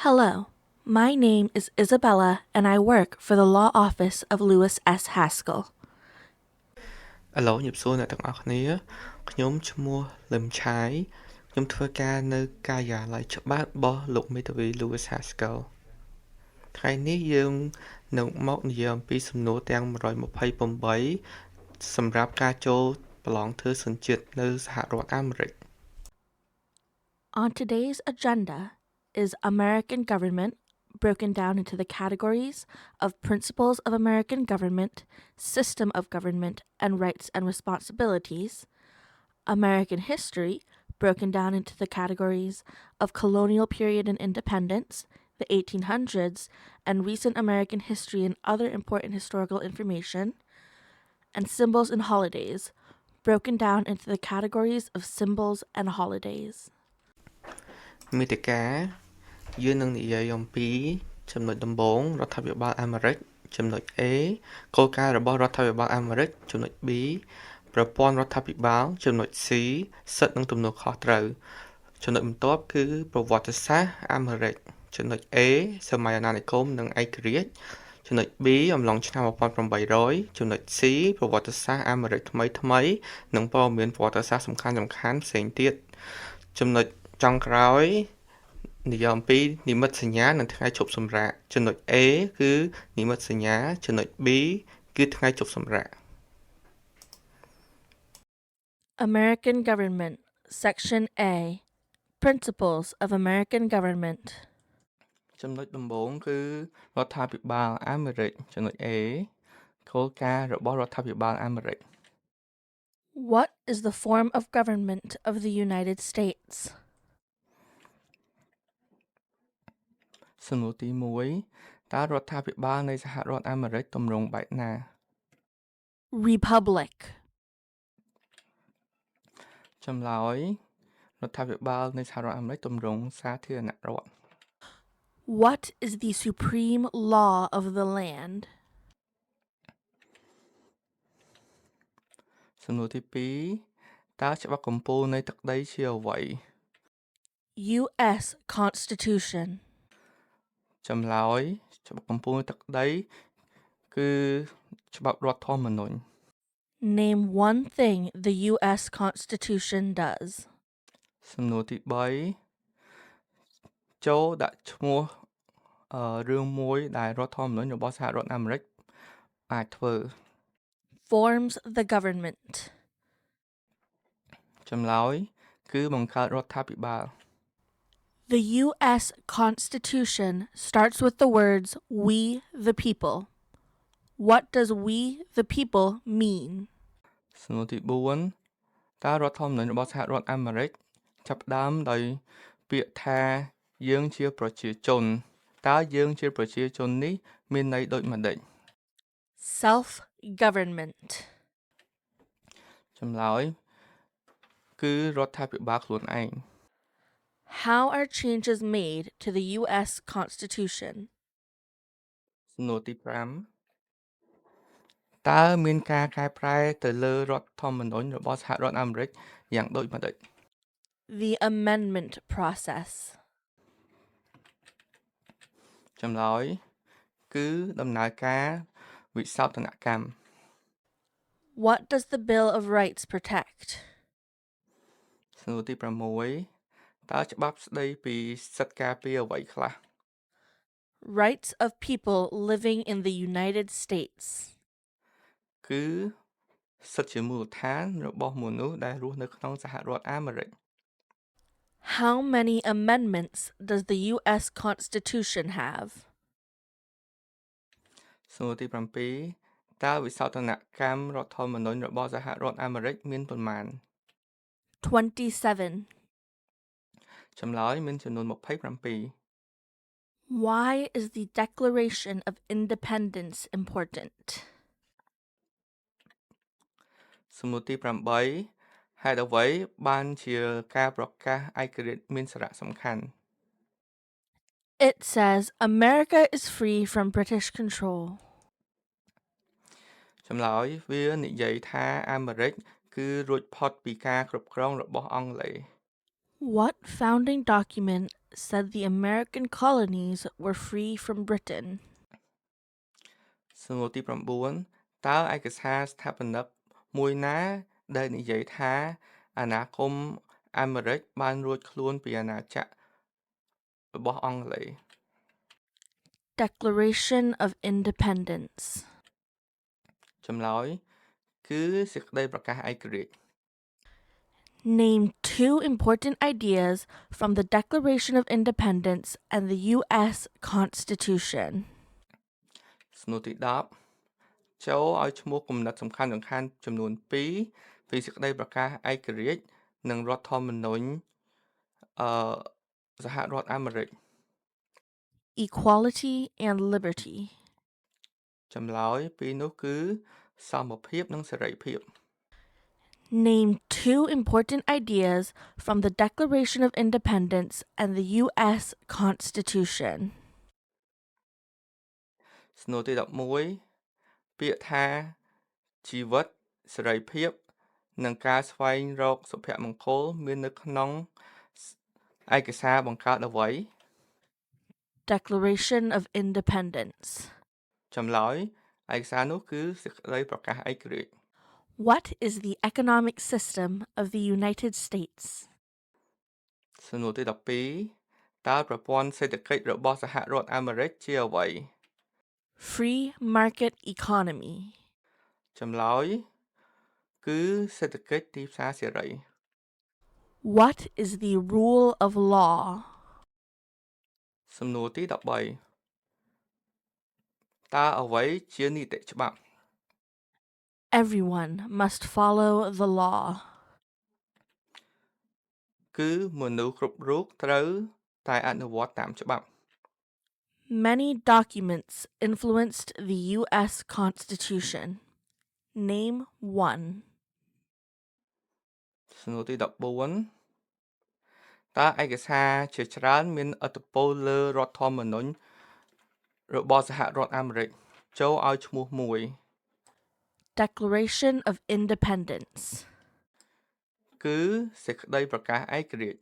Hello, my name is Isabella and I work for the law office of Lewis S. Haskell. ឥឡូវខ្ញុំសួរអ្នកទាំងអស់គ្នាខ្ញុំឈ្មោះលឹមឆាយខ្ញុំធ្វើការនៅការិយាល័យច្បាប់របស់លោកមេធាវី Lewis Haskell ថ្ងៃនេះយើងនឹងមកនិយាយអំពីសំណួរទាំង128សម្រាប់ការចូលប្រឡងធ្វើសញ្ជាតិនៅសហរដ្ឋអាមេរិក On today's agenda is American government broken down into the categories of principles of American government, system of government, and rights and responsibilities, American history broken down into the categories of colonial period and independence, the 1800s, and recent American history and other important historical information, and symbols and holidays, broken down into the categories of symbols and holidays. មេតិកាយើងនឹងនិយាយអំពីចំណុចដំបូងរដ្ឋាភិបាលអាមេរិកចំណុច A គោលការណ៍របស់រដ្ឋាភិបាលអាមេរិកចំណុច B ប្រព័ន្ធរដ្ឋាភិបាលចំណុច C សិទ្ធិនិងទំនួលខុសត្រូវចំណុចបន្ទាប់គឺប្រវត្តិសាស្ត្រអាមេរិកចំណុច A សម័យអាណានិគមនិងឯករាជ្យចំណុច B អំឡុងឆ្នាំ1800ចំណុច C ប្រវត្តិសាស្ត្រអាមេរិកថ្មីនិងព័ត៌មានប្រវត្តិសាស្ត្រសំខាន់ៗផ្សេងទៀតចំណុចចុងក្រោយនិយាយអំពីនិមិត្តសញ្ញានិងថ្ងៃជប់សម្រាកចំណុច A គឺនិមិត្តសញ្ញាចំណុច B គឺថ្ងៃជប់សម្រាក American Government, Section A, Principles of American Government. ចំណុចដំបូងគឺរដ្ឋាភិបាលអាមេរិកចំណុច A គោលការណ៍របស់រដ្ឋាភិបាលអាមេរិក What is the form of government of the United States? សំណួរទី1តើរដ្ឋាភិបាលនៃសហរដ្ឋអាមេរិកទម្រង់បែបណា Republic. ចម្លើយរដ្ឋាភិបាលនៃសហរដ្ឋអាមេរិកទម្រង់សាធារណរដ្ឋ What is the supreme law of the land? សំណួរទី2តើច្បាប់កម្ពុជានៃទឹកដីជាអ្វី U.S. Constitution. ចម្លើយច្បាប់កម្ពុជានៃទឹកដីគឺច្បាប់រដ្ឋធម្មនុញ្ញ Name one thing the U.S. Constitution does. សំណួរទី3ចូលដាក់ឈ្មោះរឿងមួយដែលរដ្ឋធម្មនុញ្ញរបស់សហរដ្ឋអាមេរិកអាចធ្វើ Forms the government. ចម្លើយគឺបង្កើតរដ្ឋាភិបាល The U.S. Constitution starts with the words "we the people." What does "we the people" mean? សំណួរទី4តើរដ្ឋធម្មនុញ្ញរបស់សហរដ្ឋអាមេរិកចាប់ផ្ដើមដោយពាក្យថាយើងជាប្រជាជនតើយើងជាប្រជាជននេះមានន័យដូចម្តេច Self-government. ចម្លើយគឺរដ្ឋាភិបាលខ្លួនឯង How are changes made to the U.S. Constitution? សំណួរទី5តើមានការកែប្រែទៅលើរដ្ឋធម្មនុញ្ញរបស់សហរដ្ឋអាមេរិកយ៉ាងដូចម្តេច The amendment process. ចម្លើយគឺដំណើរការវិសោធនកម្ម What does the Bill of Rights protect? សំណួរទី6តើច្បាប់ស្ដីពីសិទ្ធិការពារអ្វីខ្លះ Rights of people living in the United States. គឺសិទ្ធិជាមូលដ្ឋានរបស់មនុស្សដែលរស់នៅក្នុងសហរដ្ឋអាមេរិក How many amendments does the U.S. Constitution have? សំណួរទី7តើវិសោធនកម្មរដ្ឋធម្មនុញ្ញរបស់សហរដ្ឋអាមេរិកមានប៉ុន្មាន 27. ចម្លើយមានចំនួន27 Why is the Declaration of Independence important? សំណួរទី8ហេតុអ្វីបានជាការប្រកាសឯករាជ្យមានសារៈសំខាន់ It says America is free from British control. ចម្លើយវានិយាយថាអាមេរិក គឺរួចផុតពីការគ្រប់គ្រងរបស់អង់គ្លេស What founding document said the American colonies were free from Britain? សំណួរទី9តើឯកសារស្ថាបនិកមួយណាដែលនិយាយថាអាណាគមអាមេរិកបានរួចខ្លួនពីអាណាចក្ររបស់អង់គ្លេស Declaration of Independence. ចម្លើយគឺសេចក្តីប្រកាសឯករាជ្យ Name two important ideas from the Declaration of Independence and the U.S. Constitution. សំណួរទី10ចូលឲ្យឈ្មោះគំនិតសំខាន់ចំនួន2ពីសេចក្តីប្រកាសឯករាជ្យនិងរដ្ឋធម្មនុញ្ញសហរដ្ឋអាមេរិក Equality and liberty. ចម្លើយពីរនោះគឺសមភាពនិងសេរីភាព Name two important ideas from the Declaration of Independence and the U.S. Constitution. សំណួរទី11ពាក្យថាជីវិតសេរីភាពនិងការស្វែងរកសុភមង្គលមាននៅក្នុងឯកសារបង្កើតអ្វី Declaration of Independence. ចម្លើយឯកសារនោះគឺសេចក្តីប្រកាសឯករាជ្យ What is the economic system of the United States? សំណួរទី12តើប្រព័ន្ធសេដ្ឋកិច្ចរបស់សហរដ្ឋអាមេរិកជាអ្វី Free market economy. ចម្លើយគឺសេដ្ឋកិច្ចទីផ្សារសេរី What is the rule of law? សំណួរទី13តើអ្វីជានីតិច្បាប់ Everyone must follow the law. គឺមនុស្សគ្រប់រូបត្រូវតែអនុវត្តតាមច្បាប់ Many documents influenced the U.S. Constitution. Name one. សំណួរទី14តើឯកសារជាច្រើនមានឥទ្ធិពលលើរដ្ឋធម្មនុញ្ញរបស់សហរដ្ឋអាមេរិកចូលឲ្យឈ្មោះមួយ Declaration of Independence. គឺសេចក្តីប្រកាសឯករាជ្យ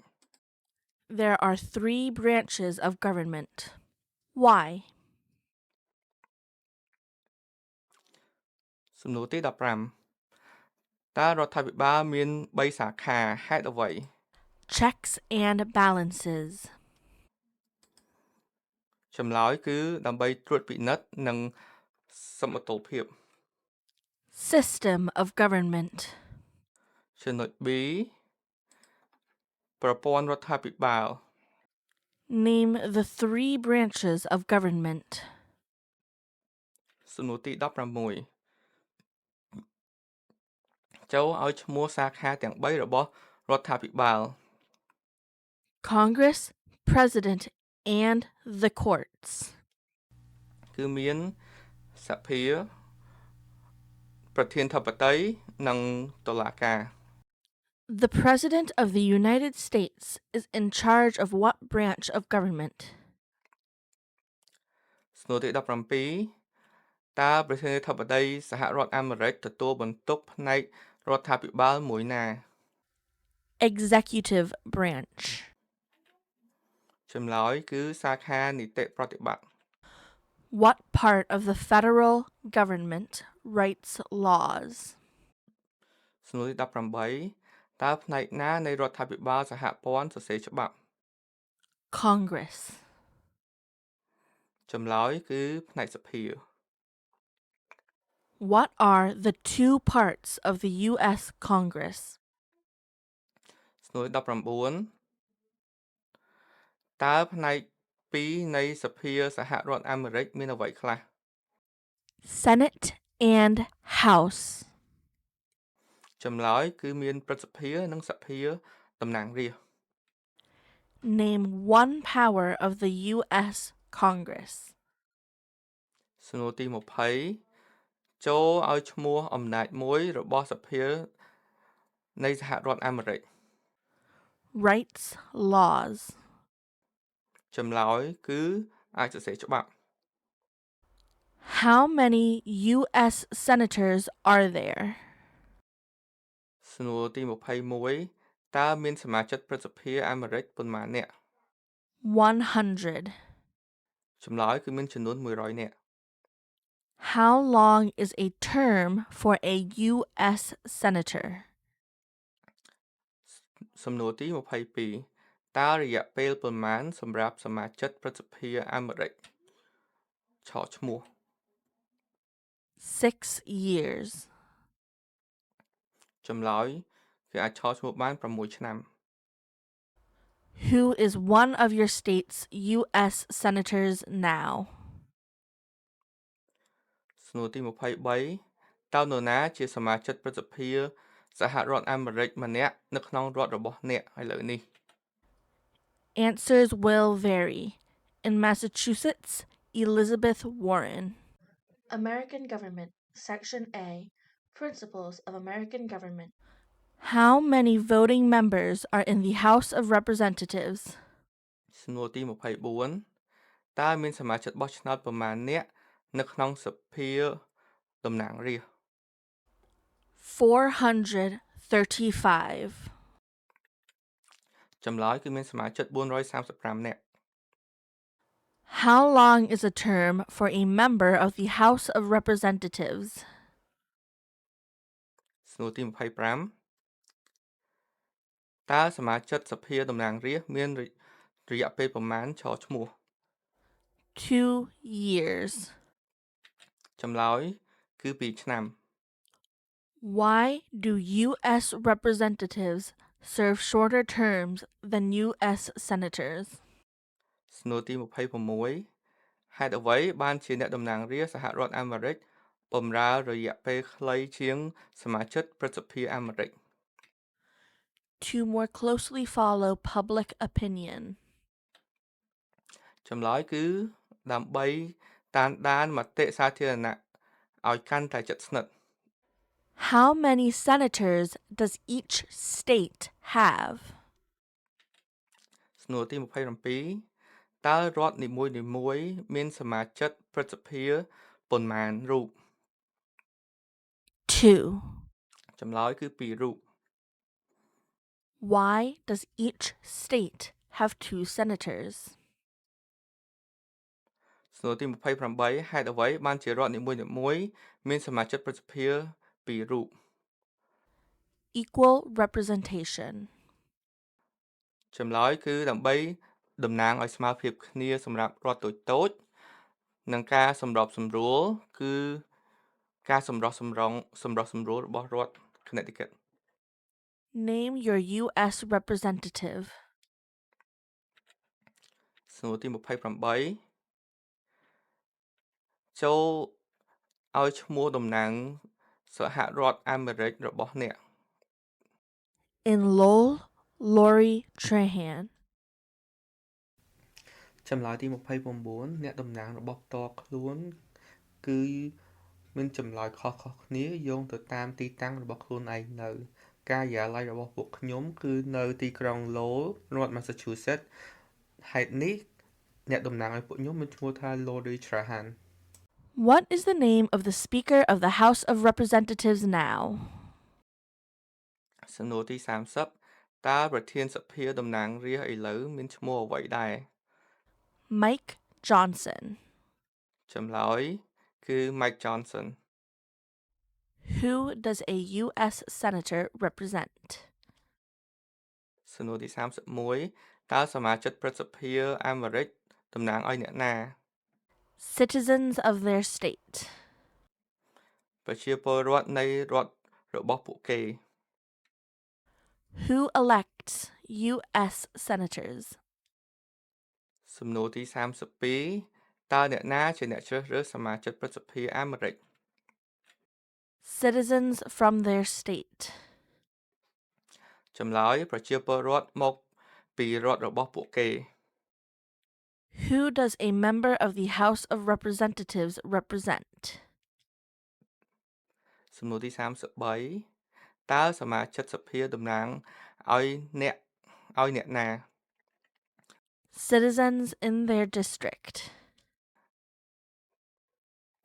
There are three branches of government. Why? សំណួរទី15តើរដ្ឋាភិបាលមាន3សាខាហេតុអ្វី Checks and balances. ចម្លើយគឺដើម្បីត្រួតពិនិត្យនិងសមតុល្យភាព System of government. ចំណុច B ប្រព័ន្ធរដ្ឋាភិបាល Name the three branches of government. សំណួរទី16ចូលឲ្យឈ្មោះសាខាទាំង3របស់រដ្ឋាភិបាល Congress, President, and the courts. គឺមានសភាប្រធានាធិបតីនិងតុលាការ The President of the United States is in charge of what branch of government? សំណួរទី17តើប្រធានាធិបតីសហរដ្ឋអាមេរិកទទួលបន្ទុកផ្នែករដ្ឋាភិបាលមួយណា Executive branch. ចម្លើយគឺសាខានីតិប្រតិបត្តិ What part of the federal government writes laws? សំណួរទី18តើផ្នែកណានៃរដ្ឋាភិបាលសហព័ន្ធសរសេរច្បាប់ Congress. ចម្លើយគឺផ្នែកសភា What are the two parts of the U.S. Congress? សំណួរទី19តើផ្នែក2នៃសភាសហរដ្ឋអាមេរិកមានអ្វីខ្លះ Senate and House. ចម្លើយគឺមានព្រឹទ្ធសភានិងសភាតំណាងរាស្ត្រ Name one power of the U.S. Congress. សំណួរទី20ចូលឲ្យឈ្មោះអំណាចមួយរបស់សភានៃសហរដ្ឋអាមេរិក Writes laws. ចម្លើយគឺអាចសរសេរច្បាប់ How many U.S. senators are there? សំណួរទី21តើមានសមាជិកព្រឹទ្ធសភាអាមេរិកប៉ុន្មាននាក់ 100. ចម្លើយគឺមានចំនួន100នាក់ How long is a term for a U.S. Senator? សំណួរទី22តើរយៈពេលប៉ុន្មានសម្រាប់សមាជិកព្រឹទ្ធសភាអាមេរិកឆកឈ្មោះ 6 years. ចម្លើយគឺអាចឆកឈ្មោះបាន6ឆ្នាំ Who is one of your state's U.S. senators now? សំណួរទី23តើនរណាជាសមាជិកព្រឹទ្ធសភាសហរដ្ឋអាមេរិកម្នាក់នៅក្នុងរដ្ឋរបស់អ្នកឥឡូវនេះ Answers will vary. In Massachusetts, Elizabeth Warren. American Government, Section A. Principles of American Government. How many voting members are in the House of Representatives? សំណួរទី24តើមានសមាជិកបោះឆ្នោតប្រមាណអ្នកនៅក្នុងសភាតំណាងរាស្ត្រ 435. ចម្លើយគឺមានសមាជិក435នាក់ How long is a term for a member of the House of Representatives? សំណួរទី25តើសមាជិកសភាតំណាងរាស្ត្រមានរយៈពេលប្រមាណឆកឈ្មោះ 2 years. ចម្លើយគឺ2ឆ្នាំ Why do U.S. representatives serve shorter terms than U.S. senators? សំណួរទី26ហេតុអ្វីបានជាអ្នកតំណាងរាស្ត្រសហរដ្ឋអាមេរិកបម្រើរយៈពេលខ្លីជាងសមាជិកព្រឹទ្ធសភាអាមេរិក To more closely follow public opinion. ចម្លើយគឺដើម្បីតាមដានមតិសាធារណៈឲ្យកាន់តែជិតស្និទ្ធ How many senators does each state have? សំណួរទី27តើរដ្ឋនីមួយៗមានសមាជិកព្រឹទ្ធសភាប៉ុន្មានរូប 2. ចម្លើយគឺ2រូប Why does each state have 2 senators? សំណួរទី28ហេតុអ្វីបានជារដ្ឋនីមួយៗមានសមាជិកព្រឹទ្ធសភា2រូប Equal representation. ចម្លើយគឺដើម្បីតំណាងឲ្យស្មើភាពគ្នាសម្រាប់រដ្ឋតូចៗនិងការសម្របសម្រួលគឺការសម្រុះសម្រួលរបស់រដ្ឋ Connecticut Name your U.S. representative. សំណួរទី28ចូលឲ្យឈ្មោះតំណាងសហរដ្ឋអាមេរិករបស់អ្នក In Lowell, Lori Trahan. ចម្លើយទី29អ្នកតំណាងរបស់ផ្ទាល់ខ្លួនគឺមានចម្លើយខុសៗគ្នាយោងទៅតាមទីតាំងរបស់ខ្លួនឯងនៅការិយាល័យរបស់ពួកខ្ញុំគឺនៅទីក្រុង Lowell រដ្ឋ Massachusetts ហេតុនេះអ្នកតំណាងឲ្យពួកខ្ញុំមានឈ្មោះថា Lori Trahan What is the name of the Speaker of the House of Representatives now? សំណួរទី30តើប្រធានសភាតំណាងរាស្ត្រឥឡូវមានឈ្មោះអ្វីដែរ Mike Johnson. ចម្លើយគឺ Mike Johnson Who does a U.S. Senator represent? សំណួរទី31តើសមាជិកព្រឹទ្ធសភាអាមេរិកតំណាងឲ្យអ្នកណា Citizens of their state. ប្រជាពលរដ្ឋនៃរដ្ឋរបស់ពួកគេ Who elects U.S. senators? សំណួរទី32តើអ្នកណាជាអ្នកជ្រើសរើសសមាជិកព្រឹទ្ធសភាអាមេរិក Citizens from their state. ចម្លើយប្រជាពលរដ្ឋមកពីរដ្ឋរបស់ពួកគេ Who does a member of the House of Representatives represent? សំណួរទី33តើសមាជិកសភាតំណាងឲ្យអ្នកណា Citizens in their district.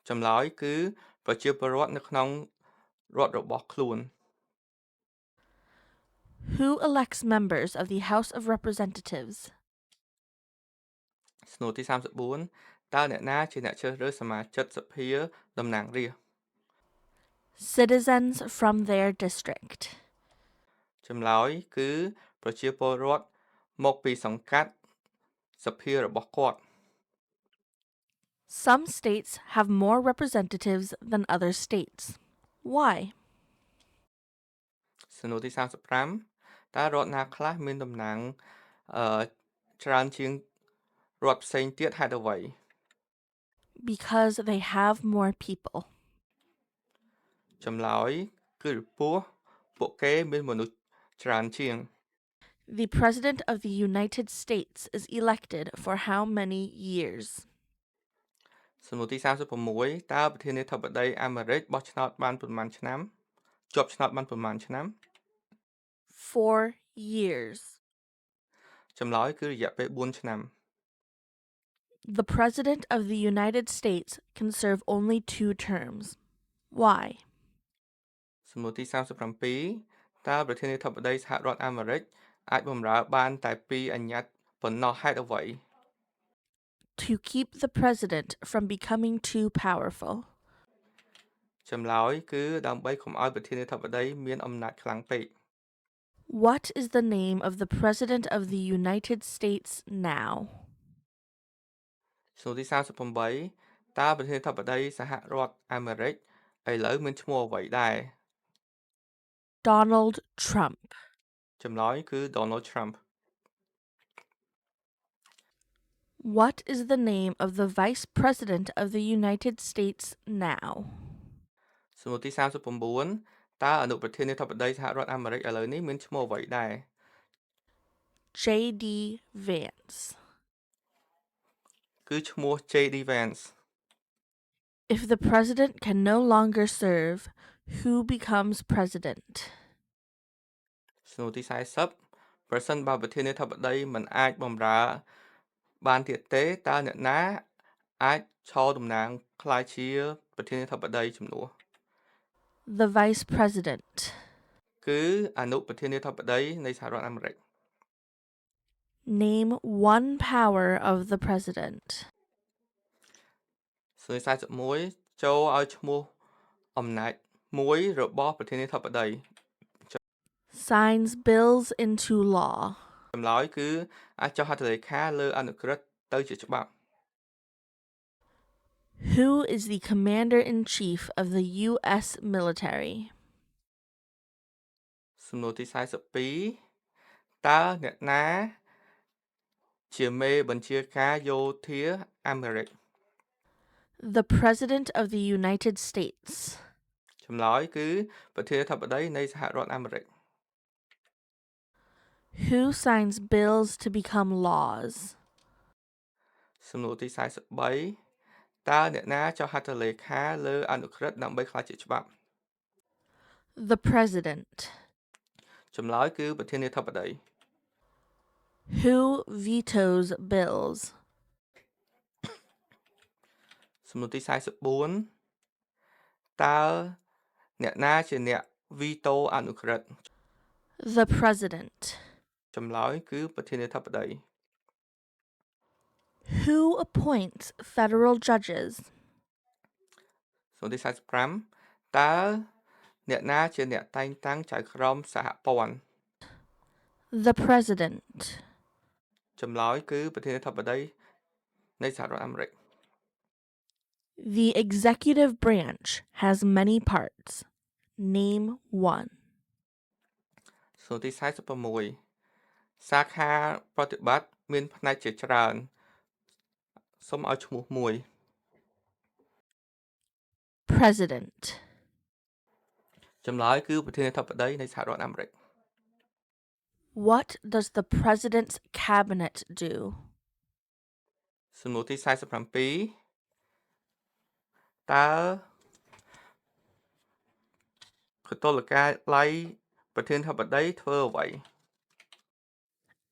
ចម្លើយគឺប្រជាពលរដ្ឋនៅក្នុងរដ្ឋរបស់ខ្លួន Who elects members of the House of Representatives? សំណួរទី34តើអ្នកណាជាអ្នកជ្រើសរើសសមាជិកសភាតំណាងរាស្ត្រ Citizens from their district. ចម្លើយគឺប្រជាពលរដ្ឋមកពីសង្កាត់សភារបស់គាត់ Some states have more representatives than other states. Why? សំណួរទី35តើរដ្ឋណាខ្លះមានតំណាងច្រើនជាងរដ្ឋផ្សេងទៀតហេតុអ្វី Because they have more people. ចម្លើយគឺព្រោះពួកគេមានមនុស្សច្រើនជាង The President of the United States is elected for how many years? សំណួរទី36តើប្រធានាធិបតីអាមេរិកបោះឆ្នោតបានប៉ុន្មានឆ្នាំជាប់ឆ្នោតបានប៉ុន្មានឆ្នាំ 4 years. ចម្លើយគឺរយៈពេល4ឆ្នាំ The President of the United States can serve only 2 terms. Why? សំណួរទី37តើប្រធានាធិបតីសហរដ្ឋអាមេរិកអាចបម្រើបានតែ2អាណត្តិប៉ុណ្ណោះហេតុអ្វី To keep the president from becoming too powerful. ចម្លើយគឺដើម្បីកុំឲ្យប្រធានាធិបតីមានអំណាចខ្លាំងពេក What is the name of the President of the United States now? សំណួរទី38តើប្រធានាធិបតីសហរដ្ឋអាមេរិកឥឡូវមានឈ្មោះអ្វីដែរ Donald Trump. ចម្លើយគឺ Donald Trump What is the name of the Vice President of the United States now? សំណួរទី39តើអនុប្រធានាធិបតីសហរដ្ឋអាមេរិកឥឡូវនេះមានឈ្មោះអ្វីដែរ J.D. Vance. គឺឈ្មោះ J.D. Vance If the president can no longer serve, who becomes president? សំណួរទី40ប្រសិនបើប្រធានាធិបតីមិនអាចបម្រើបានទៀតទេតើអ្នកណាអាចឈរតំណាងក្លាយជាប្រធានាធិបតីជំនួស The vice president. គឺអនុប្រធានាធិបតីនៃសហរដ្ឋអាមេរិក Name one power of the president. សំណួរ41ចូលឲ្យឈ្មោះអំណាចមួយរបស់ប្រធានាធិបតី Signs bills into law. ចម្លើយគឺអាចចុះហត្ថលេខាលើអនុក្រឹត្យទៅជាច្បាប់ Who is the commander-in-chief of the U.S. military? សំណួរទី42តើអ្នកណាជាមេបញ្ជាការយោធាអាមេរិក The President of the United States. ចម្លើយគឺប្រធានាធិបតីនៃសហរដ្ឋអាមេរិក Who signs bills to become laws? សំណួរទី43តើអ្នកណាចុះហត្ថលេខាលើអនុក្រឹត្យដើម្បីក្លាយជាច្បាប់ The President. ចម្លើយគឺប្រធានាធិបតី Who vetoes bills? សំណួរទី44តើអ្នកណាជាអ្នកវីតូអនុក្រឹត្យ The President. ចម្លើយគឺប្រធានាធិបតី Who appoints federal judges? សំណួរទី45តើអ្នកណាជាអ្នកតែងតាំងចៅក្រមសហព័ន្ធ The President. ចម្លើយគឺប្រធានាធិបតីនៃសហរដ្ឋអាមេរិក The executive branch has many parts. Name one. សំណួរទី46សាខាប្រតិបត្តិមានផ្នែកជាច្រើនសូមឲ្យឈ្មោះមួយ President. ចម្លើយគឺប្រធានាធិបតីនៃសហរដ្ឋអាមេរិក What does the president's cabinet do? សំណួរទី47តើកតុលកាល័យប្រធានាធិបតីធ្វើអ្វី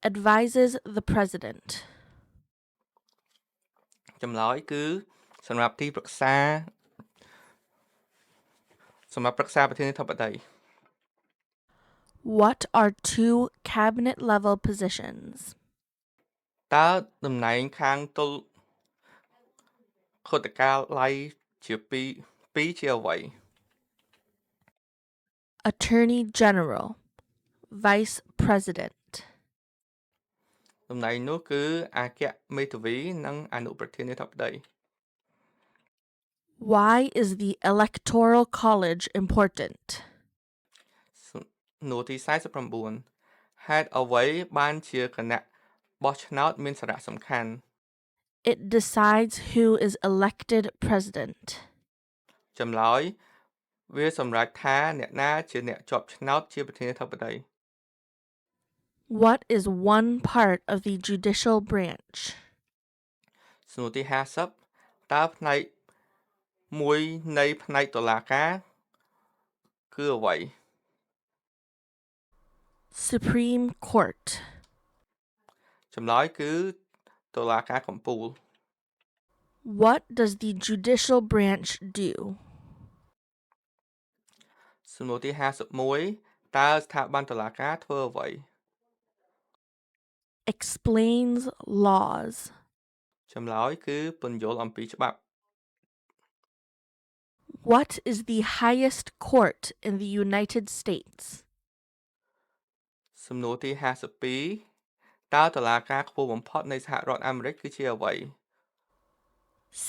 Advises the president. ចម្លើយគឺសម្រាប់ទីប្រឹក្សាសម្រាប់ប្រឹក្សាប្រធានាធិបតី What are two cabinet level positions? តើតំណែងខាងតុលខុទ្ទកាល័យជាពីរជាអ្វី Attorney General, Vice President. តំណែងនោះគឺអគ្គមេធាវីនិងអនុប្រធានាធិបតី Why is the Electoral College important? សំណួរទី49ហេតុអ្វីបានជាគណៈបោះឆ្នោតមានសារៈសំខាន់ It decides who is elected president. ចម្លើយវាសម្រេចថាអ្នកណាជាអ្នកជាប់ឆ្នោតជាប្រធានាធិបតី What is one part of the judicial branch? សំណួរទី50តើផ្នែកមួយនៃផ្នែកតុលាការគឺអ្វី Supreme Court. ចម្លើយគឺតុលាការកំពូល What does the judicial branch do? សំណួរទី51តើស្ថាប័នតុលាការធ្វើអ្វី Explains laws. ចម្លើយគឺពន្យល់អំពីច្បាប់ What is the highest court in the United States? សំណួរទី52តើតុលាការខ្ពស់បំផុតនៃសហរដ្ឋអាមេរិកគឺជាអ្វី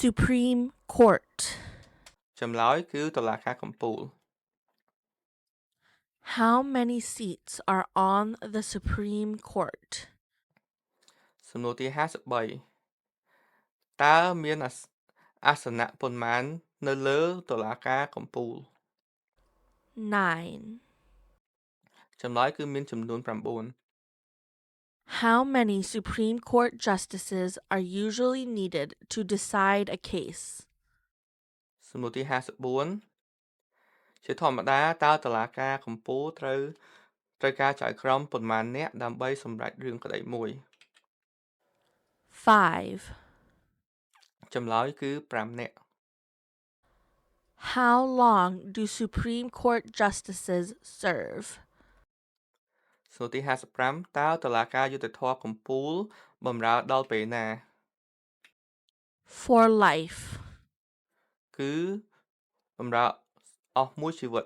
Supreme Court. ចម្លើយគឺតុលាការកំពូល How many seats are on the Supreme Court? សំណួរទី53តើមានអាសនៈប៉ុន្មាននៅលើតុលាការកំពូល 9. ចម្លើយគឺមានចំនួន9 How many Supreme Court justices are usually needed to decide a case? សំណួរទី54ជាធម្មតាតើតុលាការកំពូលត្រូវការចៅក្រមប៉ុន្មាននាក់ដើម្បីសម្រេចរឿងក្តីមួយ 5. ចម្លើយគឺ5នាក់ How long do Supreme Court justices serve? សំណួរទី55តើតុលាការយុត្តិធម៌កំពូលបម្រើដល់ពេលណា For life. គឺបម្រើអស់មួយជីវិត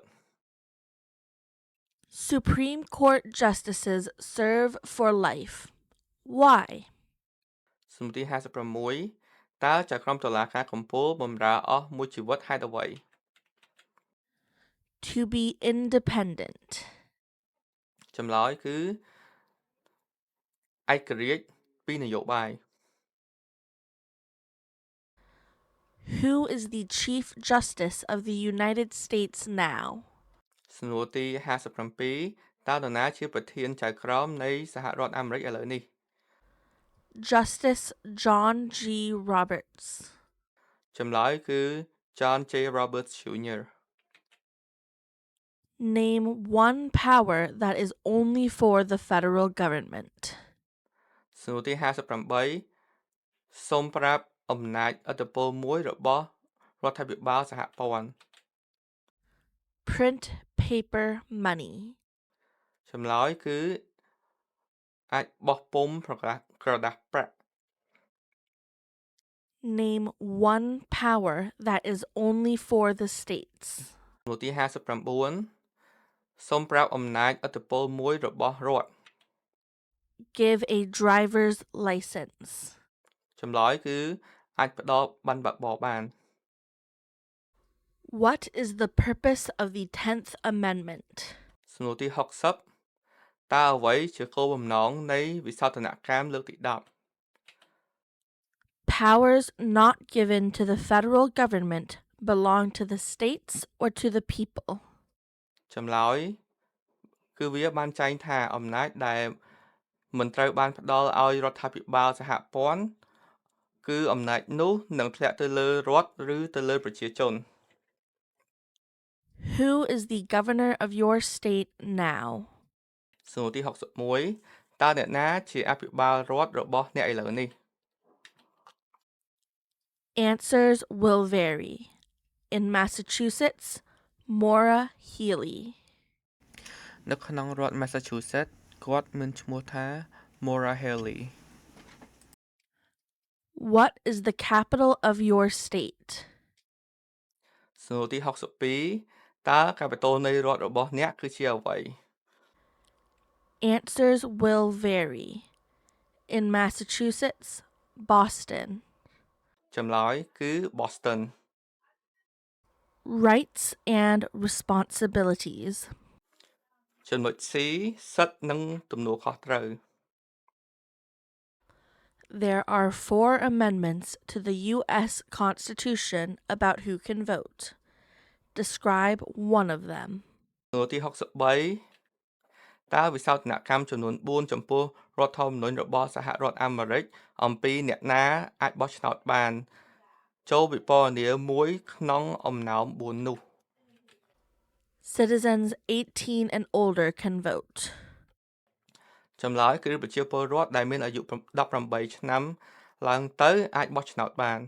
Supreme Court justices serve for life. Why? សំណួរទី56តើចៅក្រមតុលាការកំពូលបម្រើអស់មួយជីវិតហេតុអ្វី To be independent. ចម្លើយគឺឯករាជ្យពីនយោបាយ Who is the Chief Justice of the United States now? សំណួរទី57តើនរណាជាប្រធានចៅក្រមនៃសហរដ្ឋអាមេរិកឥឡូវនេះ Justice John G. Roberts. ចម្លើយគឺ John J. Roberts Jr. Name one power that is only for the federal government. សំណួរទី58សូមប្រាប់អំណាចឥទ្ធិពលមួយរបស់រដ្ឋាភិបាលសហព័ន្ធ Print paper money. ចម្លើយគឺអាចបោះពុម្ពក្រដាសប្រាក់ Name one power that is only for the states. សំណួរទី59សូមប្រាប់អំណាចឥទ្ធិពលមួយរបស់រដ្ឋ Give a driver's license. ចម្លើយគឺអាចផ្ដល់ប័ណ្ណបើកបរបាន What is the purpose of the 10th Amendment? សំណួរទី60តើអ្វីជាគោលបំណងនៃវិសោធនកម្មលើកទី10 Powers not given to the federal government belong to the states or to the people. ចម្លើយគឺវាបានចែងថាអំណាចដែលមិនត្រូវបានផ្ដល់ឲ្យរដ្ឋាភិបាលសហព័ន្ធគឺអំណាចនោះនឹងធ្លាក់ទៅលើរដ្ឋឬទៅលើប្រជាជន Who is the governor of your state now? សំណួរទី61តើអ្នកណាជាអភិបាលរដ្ឋរបស់អ្នកឥឡូវនេះ Answers will vary. In Massachusetts, Maura Healey. នៅក្នុងរដ្ឋ Massachusetts គាត់មានឈ្មោះថា Maura Healey What is the capital of your state? សំណួរទី62តើ capital នៃរដ្ឋរបស់អ្នកគឺជាអ្វី Answers will vary. In Massachusetts, Boston. ចម្លើយគឺ Boston Rights and responsibilities. ចំណុច C សិទ្ធិនិងទំនួលខុសត្រូវ There are 4 amendments to the U.S. Constitution about who can vote. Describe one of them. សំណួរទី63តើវិសោធនកម្មចំនួន4ចំពោះរដ្ឋធម្មនុញ្ញរបស់សហរដ្ឋអាមេរិកអំពីអ្នកណាអាចបោះឆ្នោតបានចូលវិពណ៌នាមួយក្នុងអំណោម4នោះ Citizens 18 and older can vote. ចម្លើយគឺប្រជាពលរដ្ឋដែលមានអាយុ18ឆ្នាំឡើងទៅអាចបោះឆ្នោតបាន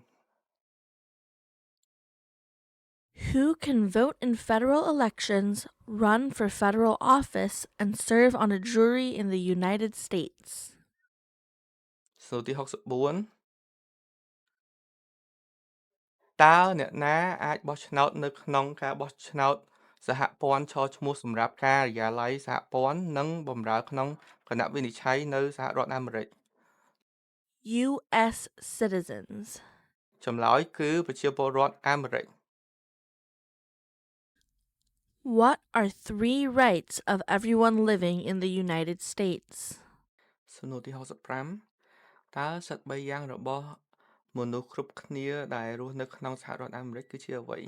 Who can vote in federal elections, run for federal office, and serve on a jury in the United States? សំណួរទី64តើអ្នកណាអាចបោះឆ្នោតនៅក្នុងការបោះឆ្នោតសហព័ន្ធឈរឈ្មោះសម្រាប់ការិយាល័យសហព័ន្ធនិងបម្រើក្នុងគណៈវិនិច្ឆ័យនៅសហរដ្ឋអាមេរិក U.S. citizens. ចម្លើយគឺប្រជាពលរដ្ឋអាមេរិក What are 3 rights of everyone living in the United States? សំណួរទី65តើសិទ្ធិ3យ៉ាងរបស់មនុស្សគ្រប់គ្នាដែលរស់នៅក្នុងសហរដ្ឋអាមេរិកគឺជាអ្វី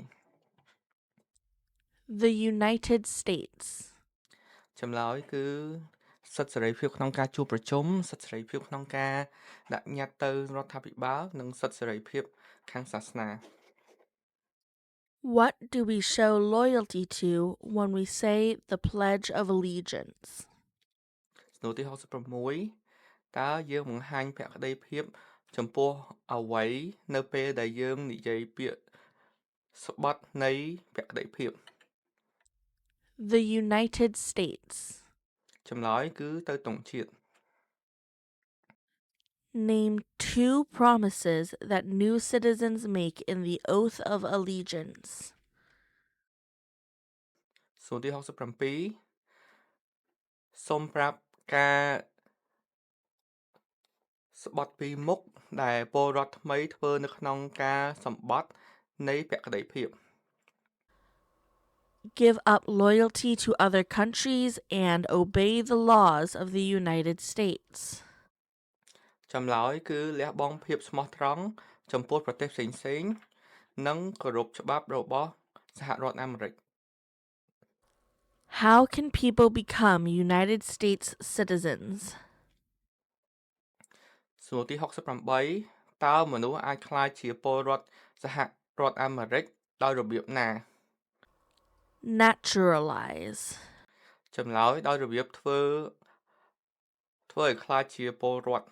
The United States. ចម្លើយគឺសិទ្ធិសេរីភាពក្នុងការជួបប្រជុំសិទ្ធិសេរីភាពក្នុងការដាក់ញត្តិទៅរដ្ឋាភិបាលនិងសិទ្ធិសេរីភាពខាងសាសនា What do we show loyalty to when we say the Pledge of Allegiance? សំណួរទី66តើយើងបង្ហាញភក្តីភាពចំពោះអ្វីនៅពេលដែលយើងនិយាយពាក្យស្បត់នៃភក្តីភាព The United States. ចម្លើយគឺទៅទង់ជាតិ Name 2 promises that new citizens make in the Oath of Allegiance. សំណួរទី67សូមប្រាប់ការស្បត់ពីមុខដែលពលរដ្ឋថ្មីធ្វើនៅក្នុងការសម្បត្តិនៃភក្តីភាព Give up loyalty to other countries and obey the laws of the United States. ចម្លើយគឺលះបង់ភាពស្មោះត្រង់ចំពោះប្រទេសផ្សេងៗនិងគោរពច្បាប់របស់សហរដ្ឋអាមេរិក How can people become United States citizens? សួរទី68តើមនុស្សអាចក្លាយជាពលរដ្ឋសហរដ្ឋអាមេរិកដោយរបៀបណា Naturalize. ចម្លើយដោយរបៀបធ្វើឲ្យក្លាយជាពលរដ្ឋ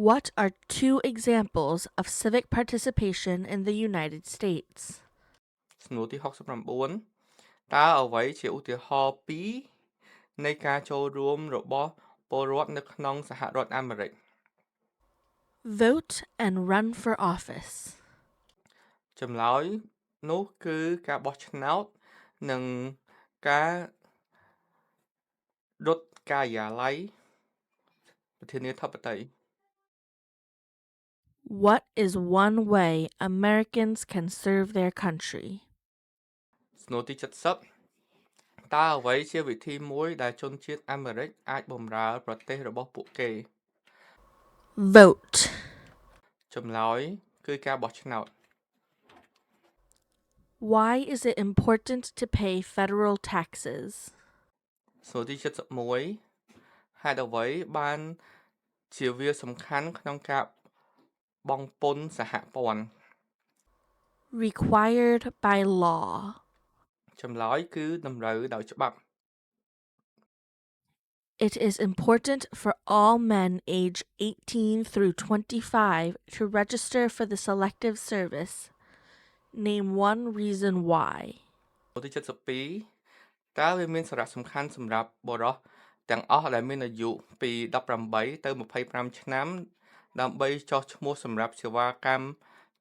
What are 2 examples of civic participation in the United States? សំណួរទី69តើអ្វីជាឧទាហរណ៍2នៃការចូលរួមរបស់ពលរដ្ឋនៅក្នុងសហរដ្ឋអាមេរិក Vote and run for office. ចម្លើយនោះគឺការបោះឆ្នោតនិងការរត់ការិយាល័យប្រធានាធិបតី What is one way Americans can serve their country? សំណួរទី70តើអ្វីជាវិធីមួយដែលជនជាតិអាមេរិកអាចបម្រើប្រទេសរបស់ពួកគេ Vote. ចម្លើយគឺការបោះឆ្នោត Why is it important to pay federal taxes? សំណួរទី71ហេតុអ្វីបានជាវាសំខាន់ក្នុងការបង់ពន្ធសហព័ន្ធ Required by law. ចម្លើយគឺតម្រូវដោយច្បាប់ It is important for all men aged 18 through 25 to register for the Selective Service. Name one reason why. ទី72 តើវាមានសារៈសំខាន់សម្រាប់បុរសទាំងអស់ដែលមានអាយុពី18ទៅ25ឆ្នាំដើម្បីចុះឈ្មោះសម្រាប់សេវាកម្ម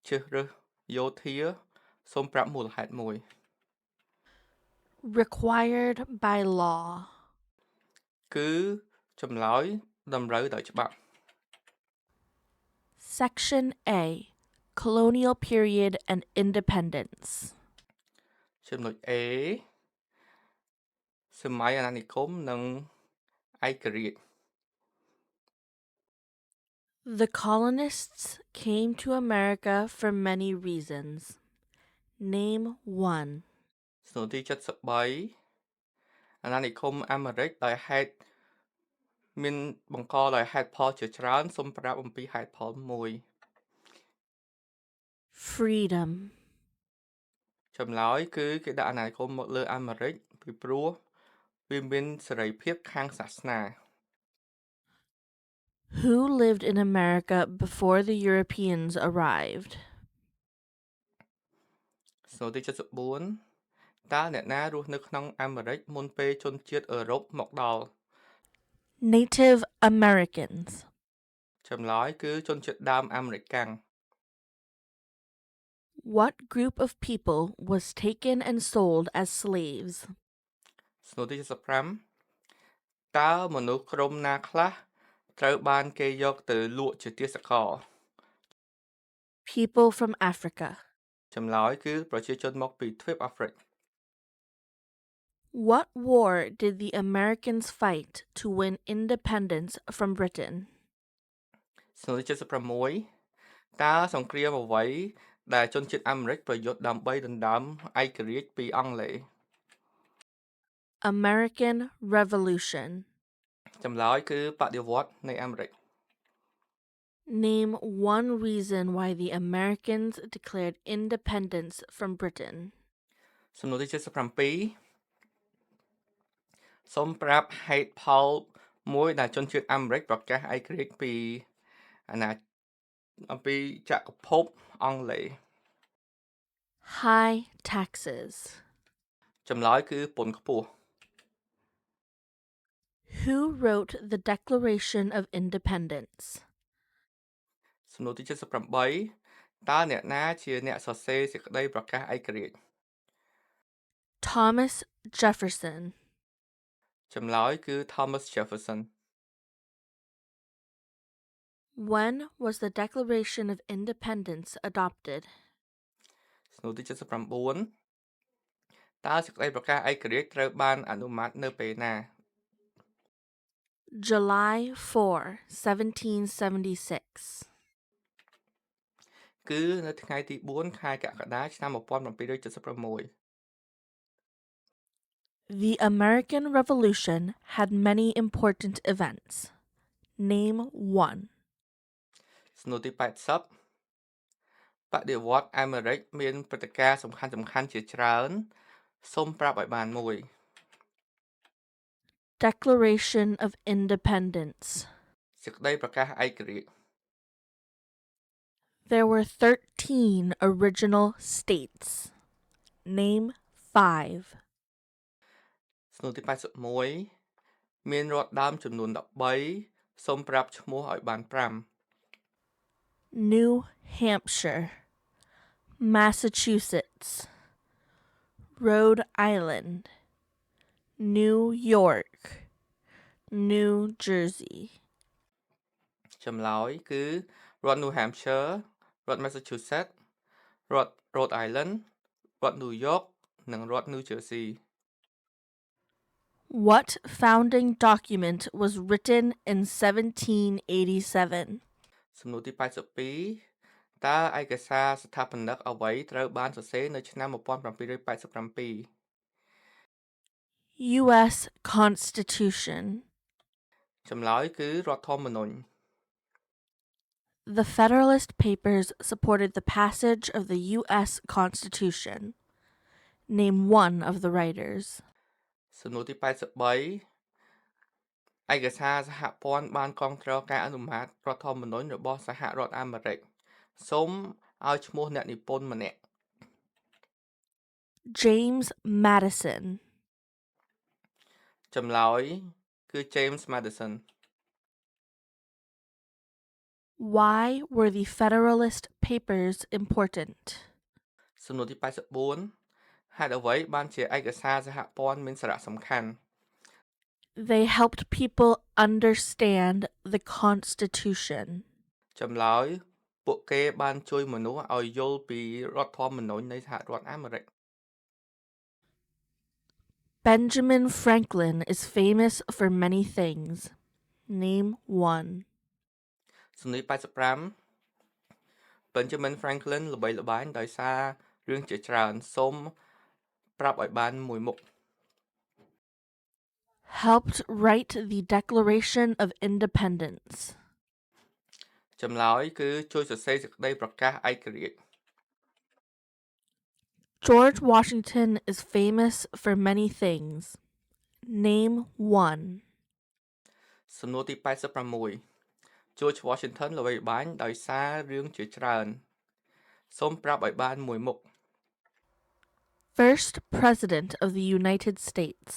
ជ្រើសរើសយោធាសូមប្រាប់មូលហេតុមួយ Required by law. គឺចម្លើយតម្រូវដោយច្បាប់ Section A. Colonial period and independence. ចំណុច A សម័យអាណានិគមនិងឯករាជ្យ The colonists came to America for many reasons. Name one. សំណួរទី73អាណានិគមអាមេរិកដោយហេតុមានបង្កដោយហេតុផលជាច្រើនសូមប្រាប់អំពីហេតុផលមួយ Freedom. ចម្លើយគឺគេដាក់អាណានិគមមកលើអាមេរិកពីព្រោះវាមានសេរីភាពខាងសាសនា Who lived in America before the Europeans arrived? សំណួរទី74តើអ្នកណារស់នៅក្នុងអាមេរិកមុនពេលជនជាតិអឺរ៉ុបមកដល់ Native Americans. ចម្លើយគឺជនជាតិដើមអាមេរិកកាំង What group of people was taken and sold as slaves? សំណួរទី75តើមនុស្សក្រុមណាខ្លះត្រូវបានគេយកទៅលក់ជាទាសករ People from Africa. ចម្លើយគឺប្រជាជនមកពីទ្វីបអាហ្វ្រិក What war did the Americans fight to win independence from Britain? សំណួរទី76តើសង្គ្រាមអ្វីដែលជនជាតិអាមេរិកប្រយុទ្ធដើម្បីដណ្ដើមឯករាជ្យពីអង់គ្លេស American Revolution. ចម្លើយគឺបដិវត្តន៍នៃអាមេរិក Name one reason why the Americans declared independence from Britain. សំណួរទី77សូមប្រាប់ហេតុផលមួយដែលជនជាតិអាមេរិកប្រកាសឯករាជ្យពីអំពីចក្រភពអង់គ្លេស High taxes. ចម្លើយគឺពន្ធខ្ពស់ Who wrote the Declaration of Independence? សំណួរទី78តើអ្នកណាជាអ្នកសរសេរសេចក្តីប្រកាសឯករាជ្យ Thomas Jefferson. ចម្លើយគឺ Thomas Jefferson When was the Declaration of Independence adopted? សំណួរទី79តើសេចក្តីប្រកាសឯករាជ្យត្រូវបានអនុម័តនៅពេលណា July 4, 1776. គឺនៅថ្ងៃទី4ខែកក្កដាឆ្នាំ1776 The American Revolution had many important events. Name one. សំណួរទី80បដិវត្តន៍អាមេរិកមានព្រឹត្តិការណ៍សំខាន់ជាច្រើនសូមប្រាប់ឲ្យបានមួយ Declaration of Independence. សេចក្តីប្រកាសឯករាជ្យ There were 13 original states. Name 5. សំណួរទី81មានរដ្ឋដើមចំនួន13សូមប្រាប់ឈ្មោះឲ្យបាន5 New Hampshire, Massachusetts, Rhode Island, New York, New Jersey. ចម្លើយគឺរដ្ឋ New Hampshire រដ្ឋ Massachusetts រដ្ឋ Rhode Island រដ្ឋ New York និងរដ្ឋ New Jersey What founding document was written in 1787? សំណួរទី82តើឯកសារស្ថាបនិកអ្វីត្រូវបានសរសេរនៅឆ្នាំ1787 U.S. Constitution. ចម្លើយគឺរដ្ឋធម្មនុញ្ញ The Federalist Papers supported the passage of the U.S. Constitution. Name one of the writers. សំណួរទី83ឯកសារសហព័ន្ធបានគាំទ្រការអនុម័តរដ្ឋធម្មនុញ្ញរបស់សហរដ្ឋអាមេរិកសូមឲ្យឈ្មោះអ្នកនិពន្ធម្នាក់ James Madison. ចម្លើយគឺ James Madison Why were the Federalist Papers important? សំណួរទី84ហេតុអ្វីបានជាឯកសារសហព័ន្ធមានសារៈសំខាន់ They helped people understand the Constitution. ចម្លើយពួកគេបានជួយមនុស្សឲ្យយល់ពីរដ្ឋធម្មនុញ្ញនៃសហរដ្ឋអាមេរិក Benjamin Franklin is famous for many things. Name one. សំណួរ85 Benjamin Franklin ល្បីល្បាញដោយសាររឿងជាច្រើនសូមប្រាប់ឲ្យបានមួយមុខ Helped write the Declaration of Independence. ចម្លើយគឺជួយសរសេរសេចក្តីប្រកាសឯករាជ្យ George Washington is famous for many things. Name one. សំណួរទី86 George Washington ល្បីល្បាញដោយសាររឿងជាច្រើនសូមប្រាប់ឲ្យបានមួយមុខ First President of the United States.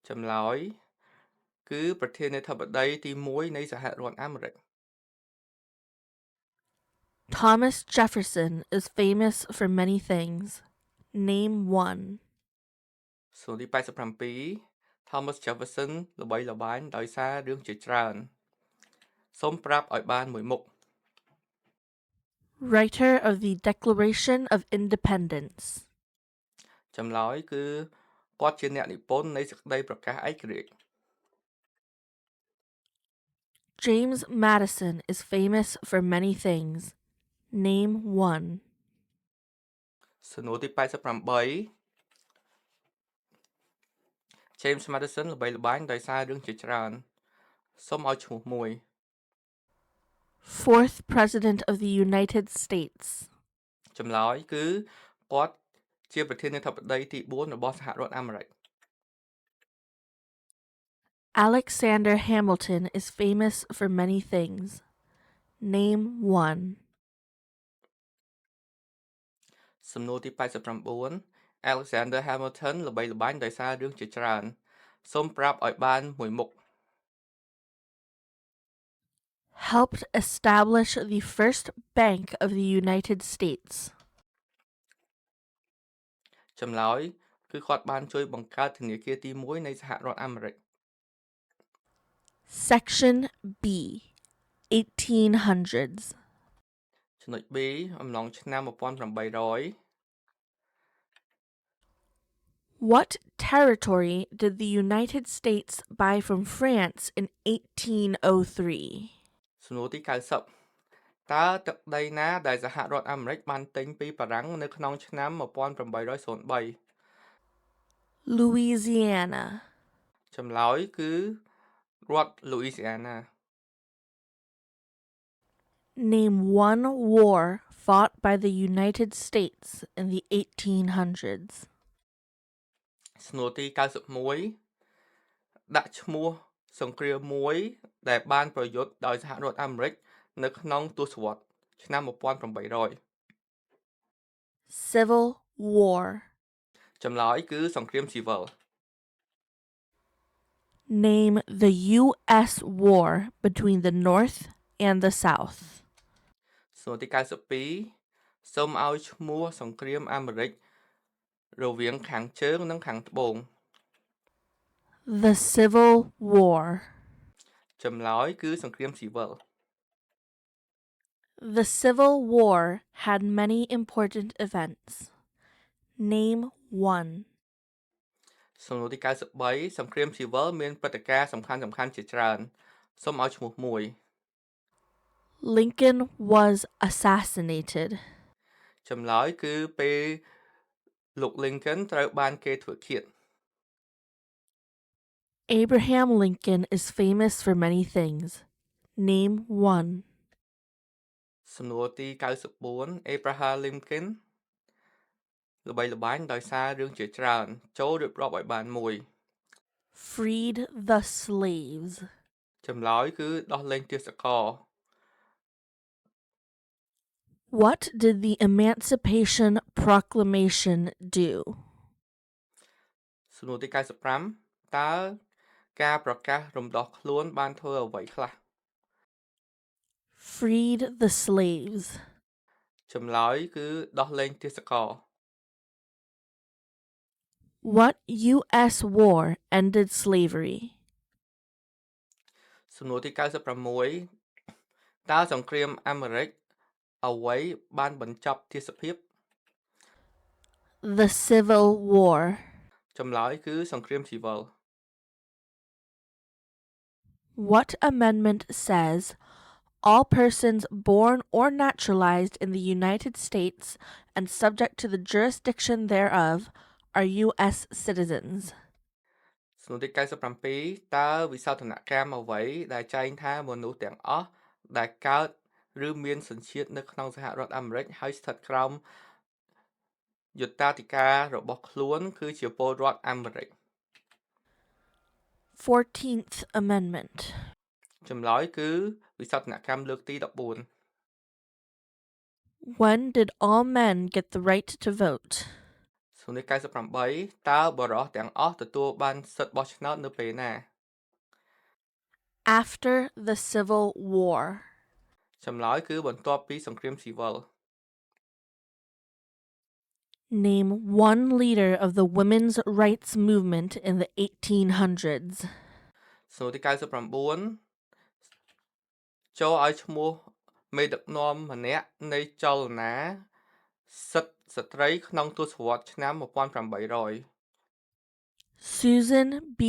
ចម្លើយគឺប្រធានាធិបតីទី1នៃសហរដ្ឋអាមេរិក Thomas Jefferson is famous for many things. Name one. សំណួរទី87 Thomas Jefferson ល្បីល្បាញដោយសាររឿងជាច្រើនសូមប្រាប់ឲ្យបានមួយមុខ Writer of the Declaration of Independence. ចម្លើយគឺគាត់ជាអ្នកនិពន្ធនៃសេចក្តីប្រកាសឯករាជ្យ James Madison is famous for many things. Name one. សំណួរទី88 James Madison ល្បីល្បាញដោយសាររឿងជាច្រើនសូមឲ្យឈ្មោះមួយ Fourth President of the United States. ចម្លើយគឺគាត់ជាប្រធានាធិបតីទី4របស់សហរដ្ឋអាមេរិក Alexander Hamilton is famous for many things. Name one. សំណួរទី89 Alexander Hamilton ល្បីល្បាញដោយសាររឿងជាច្រើនសូមប្រាប់ឲ្យបានមួយមុខ Helped establish the first bank of the United States. ចម្លើយគឺគាត់បានជួយបង្កើតធនាគារទី1នៃសហរដ្ឋអាមេរិក Section B. 1800s. ចំណុច B អំឡុងឆ្នាំ1800 What territory did the United States buy from France in 1803? សំណួរទី90តើទឹកដីណាដែលសហរដ្ឋអាមេរិកបានទិញពីបារាំងនៅក្នុងឆ្នាំ1803 Louisiana. ចម្លើយគឺរដ្ឋ Louisiana Name one war fought by the United States in the 1800s. សំណួរទី91ដាក់ឈ្មោះសង្គ្រាមមួយដែលបានប្រយុទ្ធដោយសហរដ្ឋអាមេរិកនៅក្នុងទសវត្សរ៍ឆ្នាំ1800 Civil War. ចម្លើយគឺសង្គ្រាមស៊ីវិល Name the U.S. war between the North and the South. សំណួរទី92សូមឲ្យឈ្មោះសង្គ្រាមអាមេរិករវាងខាងជើងនិងខាងត្បូង The Civil War. ចម្លើយគឺសង្គ្រាមស៊ីវិល The Civil War had many important events. Name one. សំណួរទី93សង្គ្រាមស៊ីវិលមានព្រឹត្តិការណ៍សំខាន់ៗជាច្រើនសូមឲ្យឈ្មោះមួយ Lincoln was assassinated. ចម្លើយគឺពេលលោក Lincoln ត្រូវបានគេធ្វើឃាត Abraham Lincoln is famous for many things. Name one. សំណួរទី94 Abraham Lincoln ល្បីល្បាញដោយសាររឿងជាច្រើនចូលរៀបរាប់ឲ្យបានមួយ Freed the slaves. ចម្លើយគឺដោះលែងទាសករ What did the Emancipation Proclamation do? សំណួរទី95 តើការប្រកាសរំដោះខ្លួនបានធ្វើអ្វីខ្លះ Freed the slaves. ចម្លើយគឺដោះលែងទាសករ What U.S. war ended slavery? សំណួរទី96តើសង្គ្រាមអាមេរិកអ្វីបានបញ្ចប់ទាសភាព The Civil War. ចម្លើយគឺសង្គ្រាមស៊ីវិល What amendment says all persons born or naturalized in the United States and subject to the jurisdiction thereof are U.S. citizens? សំណួរទី97តើវិសោធនកម្មអ្វីដែលចែងថាមនុស្សទាំងអស់ដែលកើតឬមានសញ្ជាតិនៅក្នុងសហរដ្ឋអាមេរិកហើយស្ថិតក្រោមយុត្តាធិការរបស់ខ្លួនគឺជាពលរដ្ឋអាមេរិក 14th Amendment. ចម្លើយគឺវិសោធនកម្មលើកទី14 When did all men get the right to vote? សំណួរទី98តើបរិសុទ្ធទាំងអស់ទទួលបានសិទ្ធិបោះឆ្នោតនៅពេលណា After the Civil War. ចម្លើយគឺបន្ទាប់ពីសង្គ្រាមស៊ីវិល Name one leader of the women's rights movement in the 1800s. សំណួរទី99ចូលឲ្យឈ្មោះមេដឹកនាំម្នាក់នៃចលនាសិទ្ធិស្ត្រីក្នុងទសវត្សរ៍ឆ្នាំ1800 Susan B.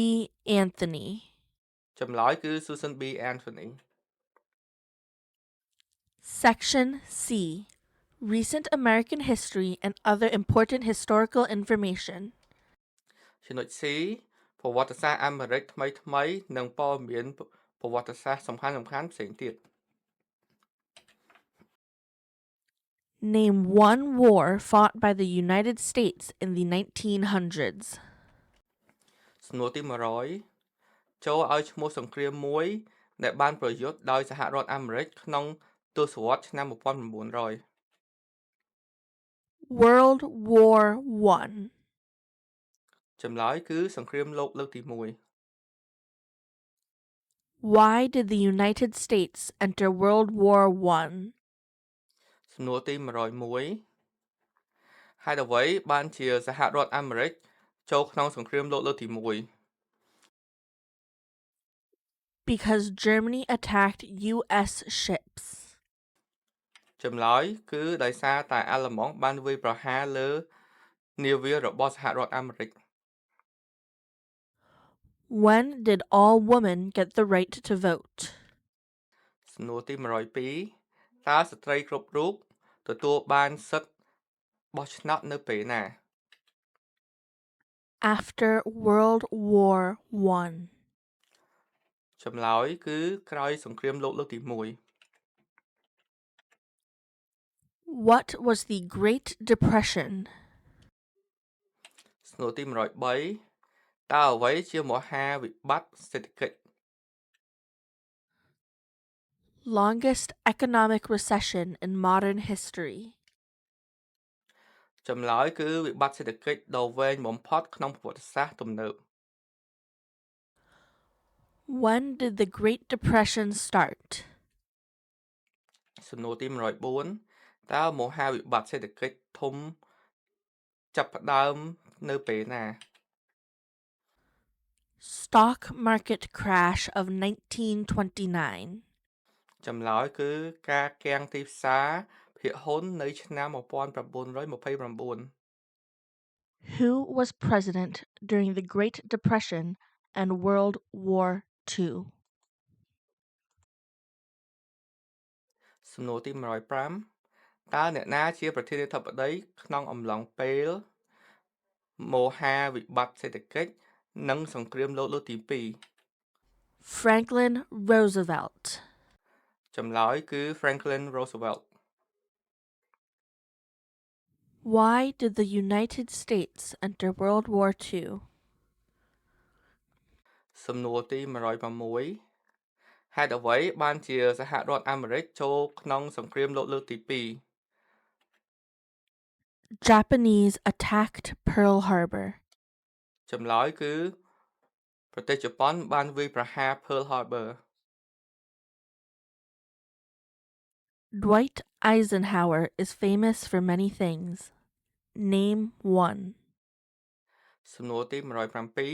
Anthony. ចម្លើយគឺ Susan B. Anthony Section C. Recent American history and other important historical information. ចំណុច C ប្រវត្តិសាស្ត្រអាមេរិកថ្មីៗនិងព័ត៌មានប្រវត្តិសាស្ត្រសំខាន់ៗផ្សេងទៀត Name one war fought by the United States in the 1900s. សំណួរទី100ចូលឲ្យឈ្មោះសង្គ្រាមមួយដែលបានប្រយុទ្ធដោយសហរដ្ឋអាមេរិកក្នុងទសវត្សរ៍ឆ្នាំ1900 World War I. ចម្លើយគឺសង្គ្រាមលោកលើកទី1 Why did the United States enter World War I? សំណួរទី101ហេតុអ្វីបានជាសហរដ្ឋអាមេរិកចូលក្នុងសង្គ្រាមលោកលើកទី1 Because Germany attacked U.S. ships. ចម្លើយគឺដោយសារតែអាល្លឺម៉ង់បានវាយប្រហារលើនាវារបស់សហរដ្ឋអាមេរិក When did all women get the right to vote? សំណួរទី102តើស្ត្រីគ្រប់រូបទទួលបានសិទ្ធិបោះឆ្នោតនៅពេលណា After World War I. ចម្លើយគឺក្រោយសង្គ្រាមលោកលើកទី1 What was the Great Depression? សំណួរទី103តើអ្វីជាមហាវិបត្តិសេដ្ឋកិច្ច Longest economic recession in modern history. ចម្លើយគឺវិបត្តិសេដ្ឋកិច្ចដ៏វែងបំផុតក្នុងប្រវត្តិសាស្ត្រទំនើប When did the Great Depression start? សំណួរទី104តើមហាវិបត្តិសេដ្ឋកិច្ចធំចាប់ផ្ដើមនៅពេលណា Stock market crash of 1929. ចម្លើយគឺការគាំងទីផ្សារភាគហ៊ុននៅឆ្នាំ1929 Who was president during the Great Depression and World War II? សំណួរទី105តើអ្នកណាជាប្រធានាធិបតីក្នុងអំឡុងពេលមហាវិបត្តិសេដ្ឋកិច្ចនិងសង្គ្រាមលោកលើកទី2 Franklin Roosevelt. ចម្លើយគឺ Franklin Roosevelt Why did the United States enter World War II? សំណួរទី106ហេតុអ្វីបានជាសហរដ្ឋអាមេរិកចូលក្នុងសង្គ្រាមលោកលើកទី2 Japanese attacked Pearl Harbor. ចម្លើយគឺ ប្រទេសជប៉ុនបានវាយប្រហារ Pearl Harbor Dwight Eisenhower is famous for many things. Name one. សំណួរទី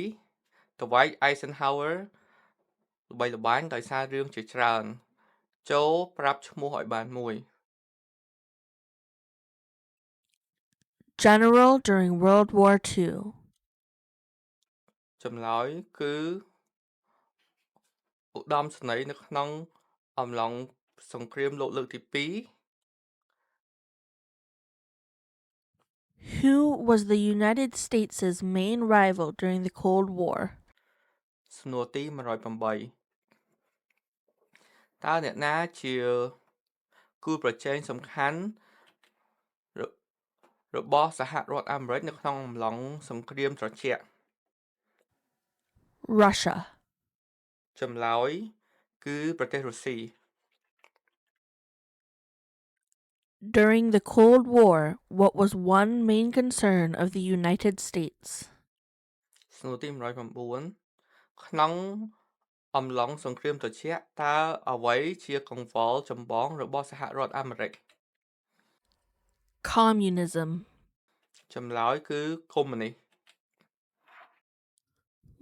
107 Dwight Eisenhower ល្បីល្បាញដោយសាររឿងជាច្រើនចូលប្រាប់ឈ្មោះឲ្យបានមួយ General during World War II. ចម្លើយគឺឧត្តមសេនីយ៍នៅក្នុងអំឡុងសង្គ្រាមលោកលើកទី2 Who was the United States' main rival during the Cold War? សំណួរទី108តើអ្នកណាជាគូប្រជែងសំខាន់របស់សហរដ្ឋអាមេរិកនៅក្នុងអំឡុងសង្គ្រាមត្រជាក់ Russia. ចម្លើយគឺប្រទេសរុស្ស៊ី During the Cold War, what was one main concern of the United States? សំណួរទី109ក្នុងអំឡុងសង្គ្រាមត្រជាក់តើអ្វីជាកង្វល់ចម្បងរបស់សហរដ្ឋអាមេរិក Communism. ចម្លើយគឺកុម្មុយនីស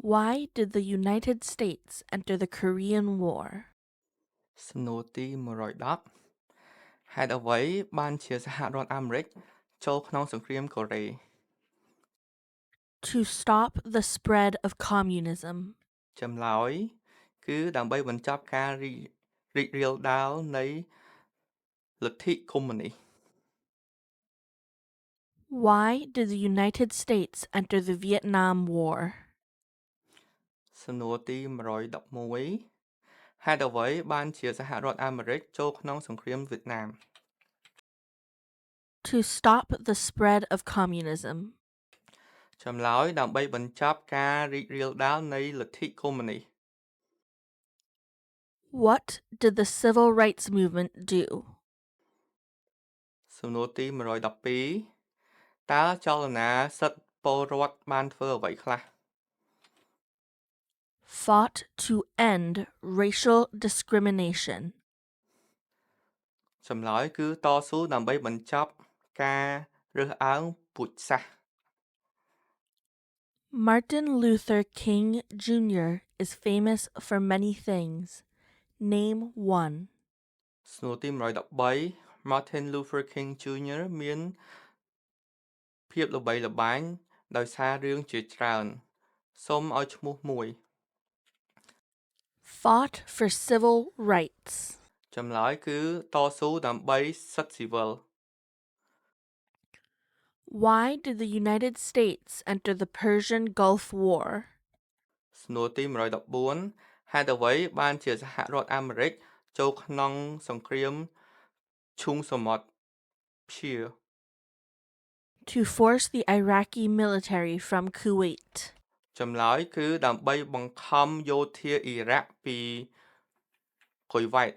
Why did the United States enter the Korean War? សំណួរទី110ហេតុអ្វីបានជាសហរដ្ឋអាមេរិកចូលក្នុងសង្គ្រាមកូរ៉េ To stop the spread of communism. ចម្លើយគឺដើម្បីបញ្ចប់ការរីករាលដាលនៃលទ្ធិកុម្មុយនីស Why did the United States enter the Vietnam War? សំណួរទី111ហេតុអ្វីបានជាសហរដ្ឋអាមេរិកចូលក្នុងសង្គ្រាមវៀតណាម To stop the spread of communism. ចម្លើយដើម្បីបញ្ចប់ការរីករាលដាលនៃលទ្ធិកុម្មុយនីស What did the civil rights movement do? សំណួរទី112តើចលនាសិទ្ធិពលរដ្ឋបានធ្វើអ្វីខ្លះ Fought to end racial discrimination. ចម្លើយគឺតស៊ូដើម្បីបញ្ចប់ការរើសអើងពូជសាសន៍ Martin Luther King Jr. is famous for many things. Name one. សំណួរទី113 Martin Luther King Jr. មានភាពល្បីល្បាញដោយសាររឿងជាច្រើនសូមឲ្យឈ្មោះមួយ Fought for civil rights. ចម្លើយគឺតស៊ូដើម្បីសិទ្ធិស៊ីវិល Why did the United States enter the Persian Gulf War? សំណួរទី114ហេតុអ្វីបានជាសហរដ្ឋអាមេរិកចូលក្នុងសង្គ្រាមឈូងសមុទ្រភៀ To force the Iraqi military from Kuwait. ចម្លើយគឺដើម្បីបង្ខំយោធាអ៊ីរ៉ាក់ពីគុយវ៉ែត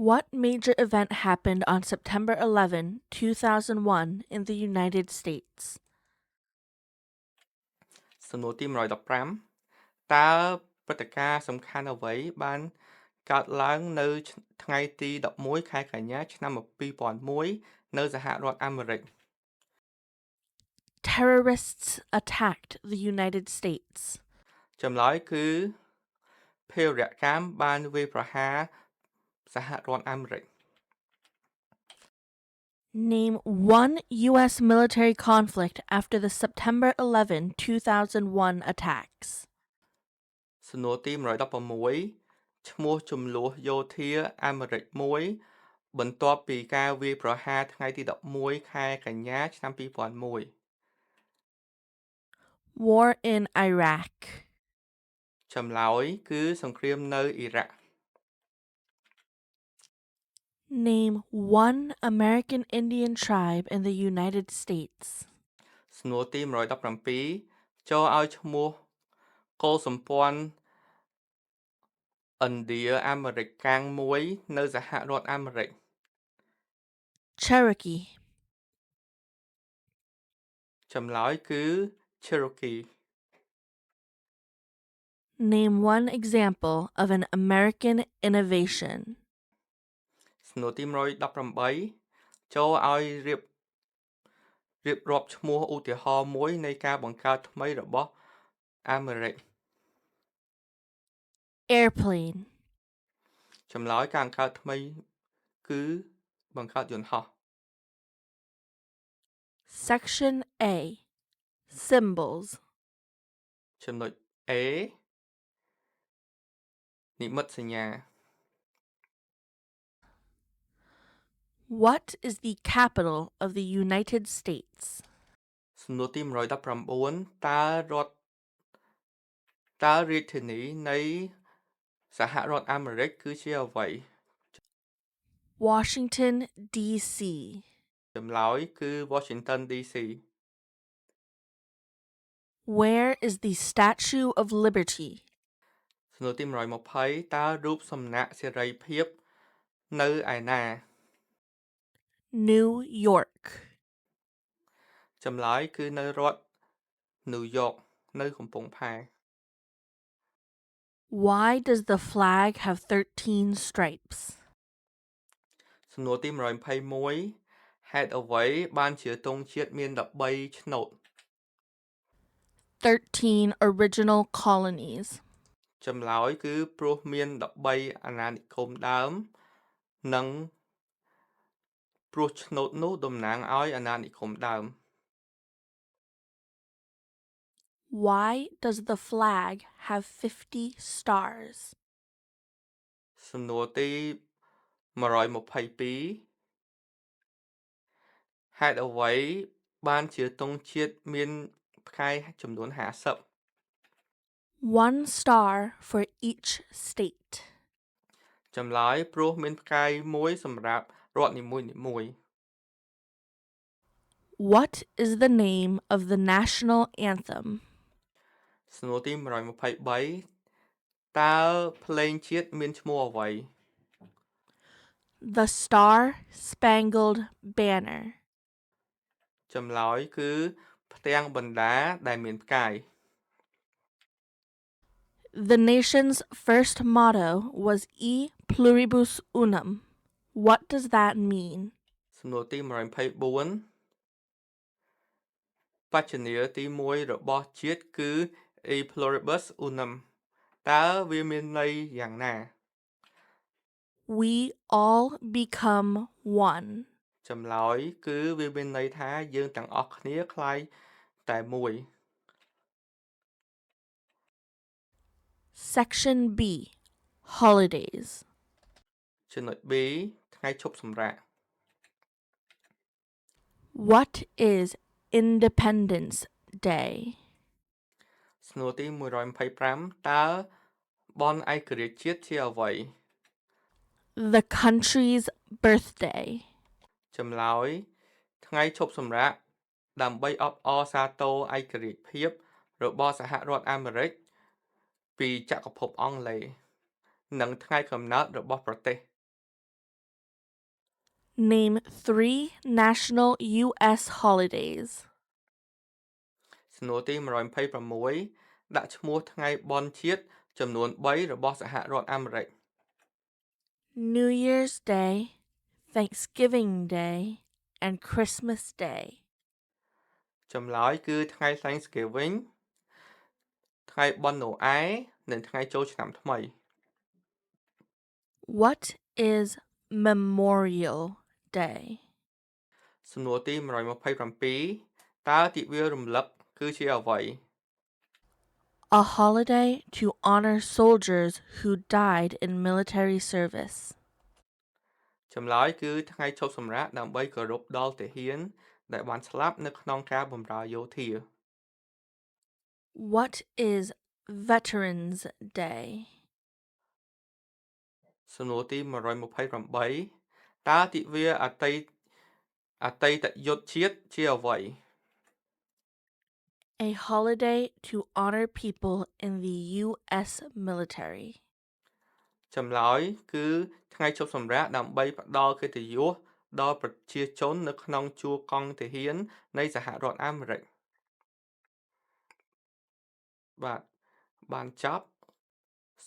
What major event happened on September 11, 2001 in the United States? សំណួរទី115តើព្រឹត្តិការណ៍សំខាន់អ្វីបានកើតឡើងនៅថ្ងៃទី11ខែកញ្ញាឆ្នាំ2001នៅសហរដ្ឋអាមេរិក Terrorists attacked the United States. ចម្លើយគឺភេរវកម្មបានវាយប្រហារសហរដ្ឋអាមេរិក Name one U.S. military conflict after the September 11, 2001 attacks. សំណួរទី116ឈ្មោះចំនួនយោធាអាមេរិកមួយបន្ទាប់ពីការវាយប្រហារថ្ងៃទី11ខែកញ្ញាឆ្នាំ2001 War in Iraq. ចម្លើយគឺសង្គ្រាមនៅអ៊ីរ៉ាក់ Name one American Indian tribe in the United States. សំណួរទី117ចូលឲ្យឈ្មោះកុលសម្ព័ន្ធឥណ្ឌាអាមេរិកកាំងមួយនៅសហរដ្ឋអាមេរិក Cherokee. ចម្លើយគឺ Cherokee Name one example of an American innovation. សំណួរទី118ចូលឲ្យរៀបរាប់ឈ្មោះឧទាហរណ៍មួយនៃការបង្កើតថ្មីរបស់អាមេរិក Airplane. ចម្លើយការបង្កើតថ្មីគឺបង្កើតយន្តហោះ Section A. Symbols. ចំណុច A និមិត្តសញ្ញា What is the capital of the United States? សំណួរទី119តើរាជធានីនៃសហរដ្ឋអាមេរិកគឺជាអ្វី Washington, D.C. ចម្លើយគឺ Washington DC Where is the Statue of Liberty? សំណួរទី120តើរូបសំណាកសេរីភាពនៅឯណា New York. ចម្លើយគឺនៅរដ្ឋ New York នៅកំពង់ផែ Why does the flag have 13 stripes? សំណួរទី121ហេតុអ្វីបានជាទង់ជាតិមាន13ឆ្នូត 13 original colonies. ចម្លើយគឺព្រោះមាន13អាណានិគមដើមនិងព្រោះឆ្នូតនោះតំណាងឲ្យអាណានិគមដើម Why does the flag have 50 stars? សំណួរទី122ហេតុអ្វីបានជាទង់ជាតិមានផ្កាយចំនួន50 One star for each state. ចម្លើយព្រោះមានផ្កាយមួយសម្រាប់រដ្ឋនីមួយៗ What is the name of the national anthem? សំណួរទី123តើភ្លេងជាតិមានឈ្មោះអ្វី The Star Spangled Banner. ចម្លើយគឺផ្ទាំងបណ្ដាដែលមានផ្កាយ The nation's first motto was E pluribus unum. What does that mean? សំណួរទី124បច្ចនាទី1របស់ជាតិគឺ E pluribus unum តើវាមានន័យយ៉ាងណា We all become one. ចម្លើយគឺវាមានន័យថាយើងទាំងអស់គ្នាคล้ายតែមួយ Section B. Holidays. ចំណុច B ថ្ងៃឈប់សម្រាក What is Independence Day? សំណួរទី125តើបនឯករាជ្យជាតិជាអ្វី The country's birthday. ចម្លើយថ្ងៃឈប់សម្រាកដើម្បីអបអរសាទរឯករាជ្យភាពរបស់សហរដ្ឋអាមេរិកពីចក្រភពអង់គ្លេសនិងថ្ងៃកំណើតរបស់ប្រទេស Name 3 national U.S. holidays. សំណួរទី126ដាក់ឈ្មោះថ្ងៃបុណ្យជាតិចំនួន3របស់សហរដ្ឋអាមេរិក New Year's Day, Thanksgiving Day, and Christmas Day. ចម្លើយគឺថ្ងៃ Thanksgiving ថ្ងៃបុណ្យណូអែលនិងថ្ងៃចូលឆ្នាំថ្មី What is Memorial Day? សំណួរទី127តើទិវារំលឹកគឺជាអ្វី A holiday to honor soldiers who died in military service. ចម្លើយគឺថ្ងៃឈប់សម្រាកដើម្បីគោរពដល់ទាហានដែលបានស្លាប់នៅក្នុងការបម្រើយោធា What is Veterans Day? សំណួរទី128តើទិវាអតីតយុទ្ធជាតិជាអ្វី A holiday to honor people in the U.S. military. ចម្លើយគឺថ្ងៃឈប់សម្រាកដើម្បីផ្ដល់កិត្តិយសដល់ប្រជាជននៅក្នុងជួរកងទាហាននៃសហរដ្ឋអាមេរិកបាទបានចប់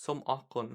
សូមអរគុណ